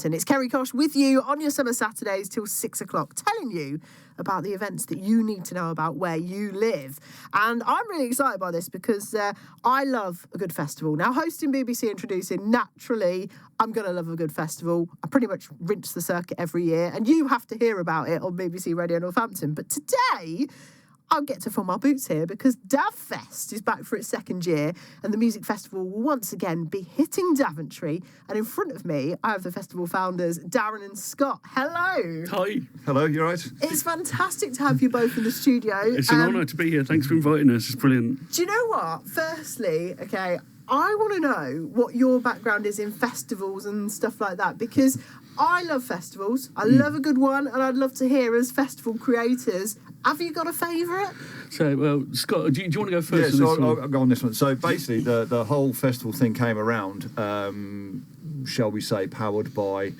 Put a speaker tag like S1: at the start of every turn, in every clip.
S1: And it's Kerrie Cosh with you on your summer Saturdays till 6 o'clock, telling you about the events that you need to know about where you live. And I'm really excited by this because I love a good festival. Now, hosting BBC Introducing, naturally, I'm going to love a good festival. I pretty much rinse the circuit every year, and you have to hear about it on BBC Radio Northampton. But today, I'll get to fill my boots here because Davfest is back for its second year, and the music festival will once again be hitting Daventry. And in front of me, I have the festival founders, Darren and Scott. Hello.
S2: Hi.
S3: Hello, you all right?
S1: It's fantastic to have you both in the studio.
S2: It's an honour to be here. Thanks for inviting us. It's brilliant.
S1: Do you know what? Firstly, okay, I want to know what your background is in festivals and stuff like that, because I love festivals. I love a good one, and I'd love to hear, as festival creators, have you got a favourite?
S2: So, well, Scott, do you want to go first?
S3: Yeah, so I'll go on this one. So basically, the whole festival thing came around, shall we say, powered by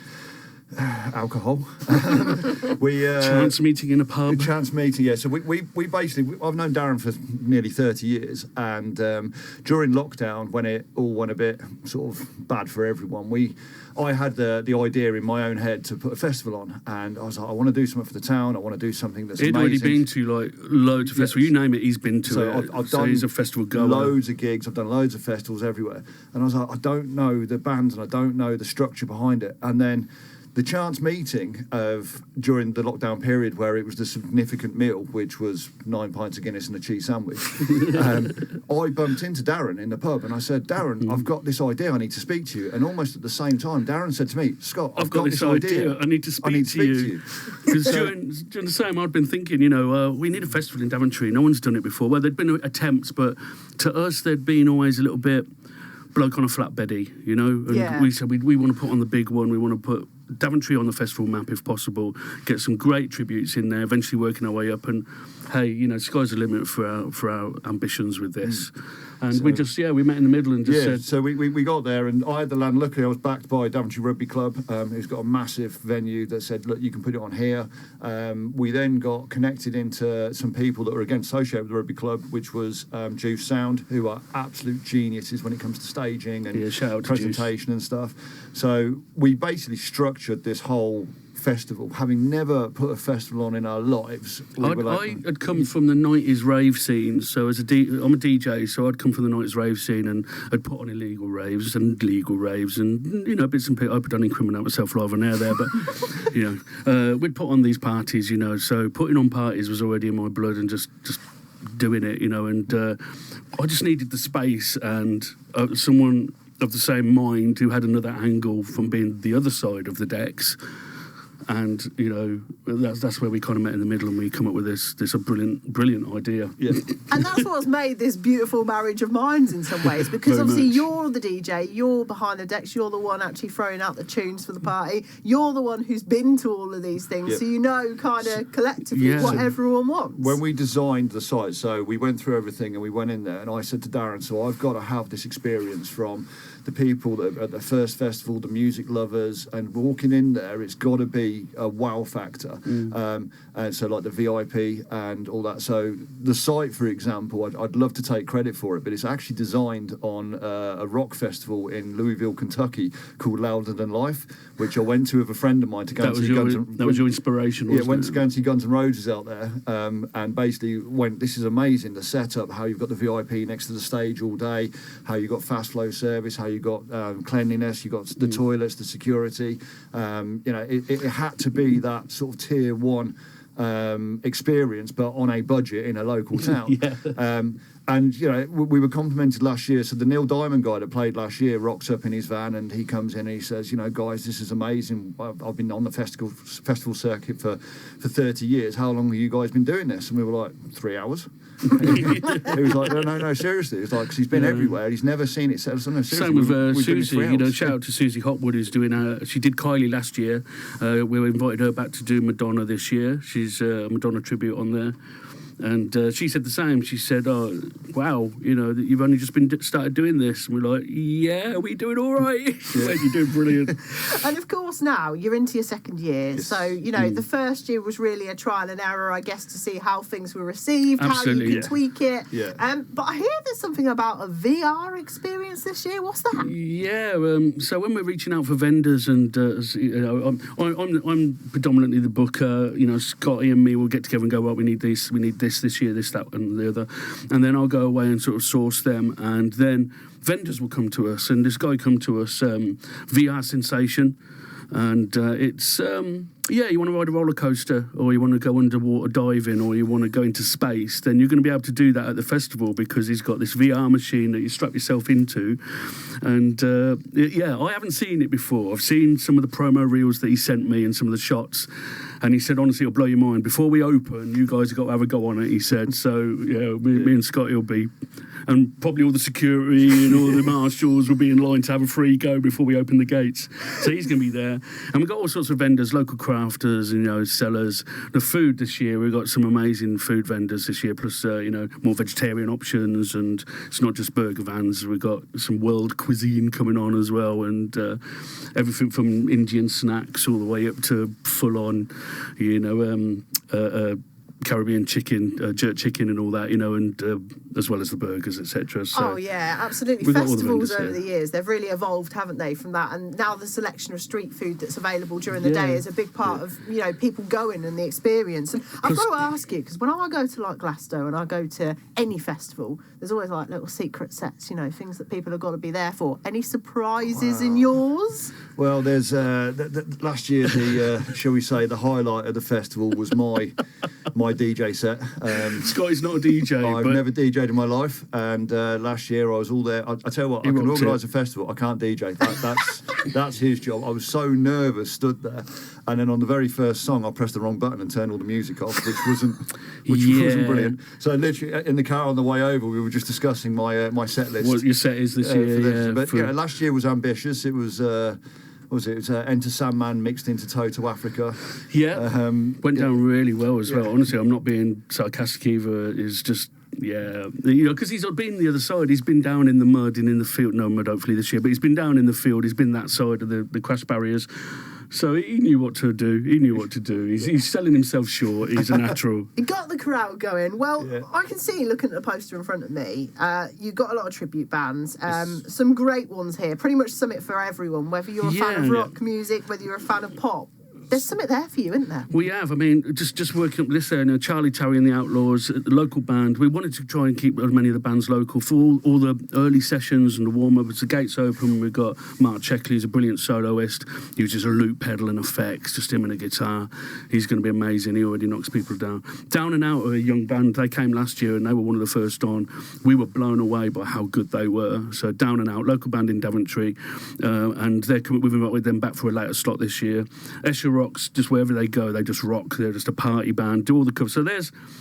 S3: alcohol.
S2: Chance meeting in a pub.
S3: Chance meeting, yeah. So we basically, I've known Darren for nearly 30 years, and during lockdown, when it all went a bit sort of bad for everyone, I had the idea in my own head to put a festival on, and I was like, I want to do something for the town. I want to do something that's amazing.
S2: He'd already been to like loads of festivals. You name it, he's been to it.
S3: I've done
S2: he's a festival goer.
S3: Loads of gigs. I've done loads of festivals everywhere, and I was like, I don't know the bands and I don't know the structure behind it. And then the chance meeting during the lockdown period, where it was the significant meal, which was 9 pints of Guinness and a cheese sandwich, I bumped into Darren in the pub and I said, Darren, I've got this idea, I need to speak to you. And almost at the same time, Darren said to me, Scott, I've got this idea,
S2: I need to speak to you. Because during the same, I'd been thinking, we need a festival in Daventry. No one's done it before. Well, there'd been attempts, but to us, there'd been always a little bit bloke on a flatbeddy, And we said we want to put on the big one. We want to put Daventry on the festival map if possible, get some great tributes in there, eventually working our way up, and hey, sky's the limit for our ambitions with this. And we met in the middle and just said...
S3: So we got there, and I had the land. Luckily, I was backed by Daventry Rugby Club, who's got a massive venue that said, look, you can put it on here. We then got connected into some people that were, again, associated with the Rugby Club, which was Juice Sound, who are absolute geniuses when it comes to staging and presentation and stuff. So we basically structured this whole festival, having never put a festival on in our lives.
S2: I had come from the 90s rave scene, so I'm a DJ, so I'd come from the 90s rave scene, and I'd put on illegal raves and legal raves, and bits and pieces. I'd don't incriminate myself live on air there, but we'd put on these parties, so putting on parties was already in my blood, and just doing it, and I just needed the space and someone of the same mind who had another angle from being the other side of the decks. And that's where we kind of met in the middle, and we come up with this brilliant idea.
S3: Yeah.
S1: And that's what's made this beautiful marriage of minds in some ways, because obviously you're the DJ, you're behind the decks, you're the one actually throwing out the tunes for the party, you're the one who's been to all of these things, so kind of collectively what everyone wants.
S3: When we designed the site, so we went through everything and we went in there, and I said to Darren, so I've got to have this experience from the people that at the first festival, the music lovers, and walking in there, it's got to be a wow factor. And so like the VIP and all that. So the site, for example, I'd love to take credit for it, but it's actually designed on a rock festival in Louisville, Kentucky called Louder Than Life, which I went to with a friend of mine to go and see Guns N' Roses.
S2: That was your inspiration, wasn't it?
S3: Yeah, went to go and see Guns N' Roses out there, and basically went, this is amazing, the setup, how you've got the VIP next to the stage all day, how you've got fast flow service, how you've got cleanliness, you've got the toilets, the security. It had to be that sort of tier one experience, but on a budget in a local town. And, we were complimented last year. So the Neil Diamond guy that played last year rocks up in his van, and he comes in and he says, guys, this is amazing. I've been on the festival circuit for 30 years. How long have you guys been doing this? And we were like, 3 hours. He was like, no, seriously. It's like, 'cause he's been everywhere. He's never seen it. So, no,
S2: same with Susie. Shout out to Susie Hotwood, who's doing she did Kylie last year. We invited her back to do Madonna this year. She's a Madonna tribute on there. And she said the same. She said, "Oh, wow, that you've only just started doing this." And we're like, "Yeah, are we doing all right?" Yeah. You're doing brilliant.
S1: And of course, now you're into your second year,
S3: Yes.
S1: so the first year was really a trial and error, I guess, to see how things were received,
S2: Absolutely,
S1: how you could tweak it.
S3: Yeah.
S1: But I hear there's something about a VR experience this year. What's that?
S2: Yeah. So when we're reaching out for vendors, and I'm predominantly the booker. Scotty and me will get together and go, "Well, we need this year, this, that, and the other," and then I'll go away and sort of source them, and then vendors will come to us, and this guy come to us, VR Sensation, and it's you want to ride a roller coaster, or you want to go underwater diving, or you want to go into space, then you're going to be able to do that at the festival, because he's got this VR machine that you strap yourself into. And I haven't seen it before. I've seen some of the promo reels that he sent me and some of the shots, and he said, honestly, it'll blow your mind. Before we open, you guys have got to have a go on it, he said. So me and Scotty will be, and probably all the security and all the marshals will be in line to have a free go before we open the gates. So he's going to be there. And we've got all sorts of vendors, local crafters, sellers. The food this year, we've got some amazing food vendors this year, plus, more vegetarian options. And it's not just burger vans. We've got some world cuisine coming on as well. And everything from Indian snacks all the way up to full-on, Caribbean chicken, jerk chicken and all that, and as well as the burgers, etc. So
S1: oh, yeah, absolutely. Festivals over the years, they've really evolved, haven't they, from that? And now the selection of street food that's available during the day is a big part of, people going and the experience. And I've got to ask you, because when I go to, Glasgow and I go to any festival, there's always, little secret sets, things that people have got to be there for. Any surprises in yours?
S3: Well, there's last year, shall we say, the highlight of the festival was my DJ set.
S2: Scotty's not a DJ.
S3: I've never DJ'd in my life, and last year I was all there. I tell you what, I can organise a festival. I can't DJ. That's his job. I was so nervous, stood there, and then on the very first song, I pressed the wrong button and turned all the music off, which wasn't brilliant. So literally in the car on the way over, we were just discussing my set list.
S2: What your set is this year?
S3: But last year was ambitious. It was. It was Enter Sandman mixed into Toto Africa.
S2: Yeah, went down really well as well. Honestly, I'm not being sarcastic either. It's just, because he's been the other side. He's been down in the mud and in the field. No mud, hopefully, this year. But he's been down in the field. He's been that side of the crash barriers. So he knew what to do. He's selling himself short. He's a natural.
S1: He got the crowd going. Well, I can see, looking at the poster in front of me, you've got a lot of tribute bands. Some great ones here. Pretty much something for everyone, whether you're a fan of rock music, whether you're a fan of pop. There's something there for you, isn't there?
S2: We have. I mean, just working up this there, Charlie Terry and the Outlaws, the local band. We wanted to try and keep as many of the bands local for all the early sessions and the warm-up. The gates open. We've got Mark Checkley, who's a brilliant soloist. He uses a loop pedal and effects, just him and a guitar. He's going to be amazing. He already knocks people down. Down and Out are a young band. They came last year and they were one of the first on. We were blown away by how good they were. So Down and Out, local band in Daventry, and they're coming. We've invited them back for a later slot this year. Escher Rocks, just wherever they go, they just rock. They're just a party band, do all the covers. So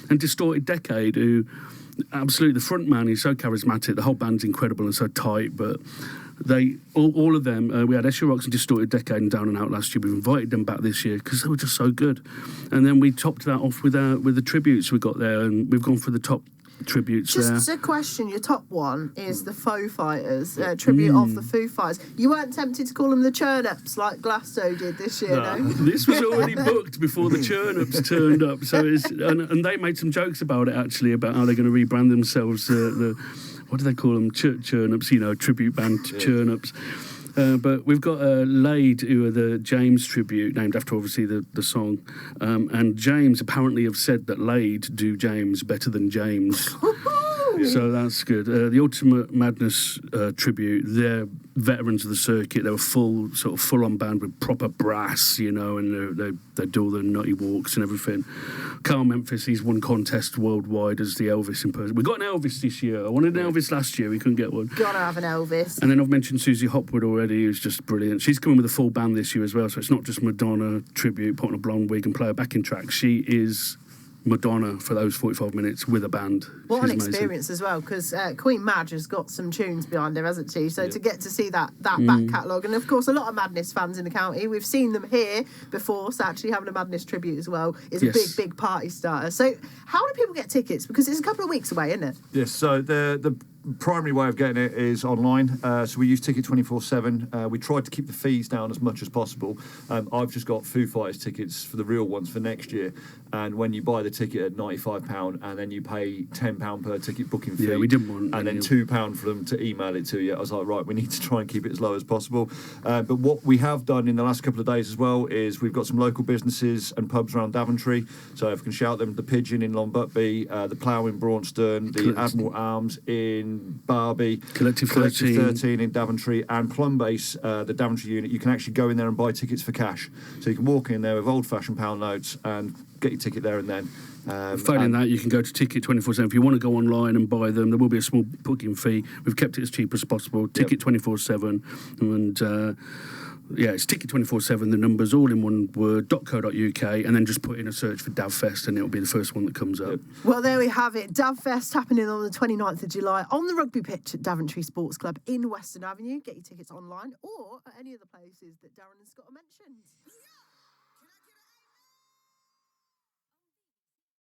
S2: and Distorted Decade, who absolutely, the front man is so charismatic. The whole band's incredible and so tight, but they all of them. We had Escher Rocks and Distorted Decade and Down and Out last year. We've invited them back this year because they were just so good. And then we topped that off with the tributes we got there, and we've gone for the top tributes there.
S1: Just a question, your top one is the Foo Fighters, tribute of the Foo Fighters. You weren't tempted to call them the Churn-Ups like Glasgow did this year, no?
S2: This was already booked before the Churn-Ups turned up, so and they made some jokes about it, actually, about how they're going to rebrand themselves, what do they call them, Churn-Ups, tribute band Churn-Ups. But we've got Lade, who are the James tribute, named after obviously the song. And James apparently have said that Lade do James better than James. So that's good. The Ultimate Madness tribute, they're veterans of the circuit. They were full-on band with proper brass, and they do all the nutty walks and everything. Carl Memphis, he's won contests worldwide as the Elvis impersonator. We got an Elvis this year. I wanted an Elvis last year. We couldn't get one.
S1: Gotta have an Elvis.
S2: And then I've mentioned Susie Hopwood already, who's just brilliant. She's coming with a full band this year as well, so it's not just Madonna tribute, put on a blonde wig and play a backing track. She is Madonna for those 45 minutes with a band.
S1: What
S2: She's
S1: an
S2: amazing.
S1: experience as well, because Queen Madge has got some tunes behind her, hasn't she? So to get to see that back catalogue, and of course a lot of Madness fans in the county, we've seen them here before, so actually having a Madness tribute as well is a big party starter. So how do people get tickets? Because it's a couple of weeks away, isn't it?
S3: Yes, so the primary way of getting it is online. So we use Ticket 24/7. We tried to keep the fees down as much as possible. I've just got Foo Fighters tickets for the real ones for next year. And when you buy the ticket at £95 and then you pay £10 per ticket booking fee.
S2: Yeah, we didn't want
S3: and then £2 for them to email it to you. I was like, right, we need to try and keep it as low as possible. But what we have done in the last couple of days as well is we've got some local businesses and pubs around Daventry. So if I can shout them, the Pigeon in Longbutby, the Plough in Braunston, the Admiral Arms in Barbie,
S2: Collective 13
S3: in Daventry, and Plumbase, the Daventry unit. You can actually go in there and buy tickets for cash. So you can walk in there with old-fashioned pound notes and get your ticket there and then.
S2: Failing that, you can go to Ticket 24/7. If you want to go online and buy them, there will be a small booking fee. We've kept it as cheap as possible. Ticket 24/7, and it's Ticket 24/7. The numbers all in one word. .co.uk, and then just put in a search for Davfest, and it'll be the first one that comes up.
S1: Well, there we have it. Davfest happening on the 29th of July on the rugby pitch at Daventry Sports Club in Western Avenue. Get your tickets online or at any of the places that Darren and Scott mentioned.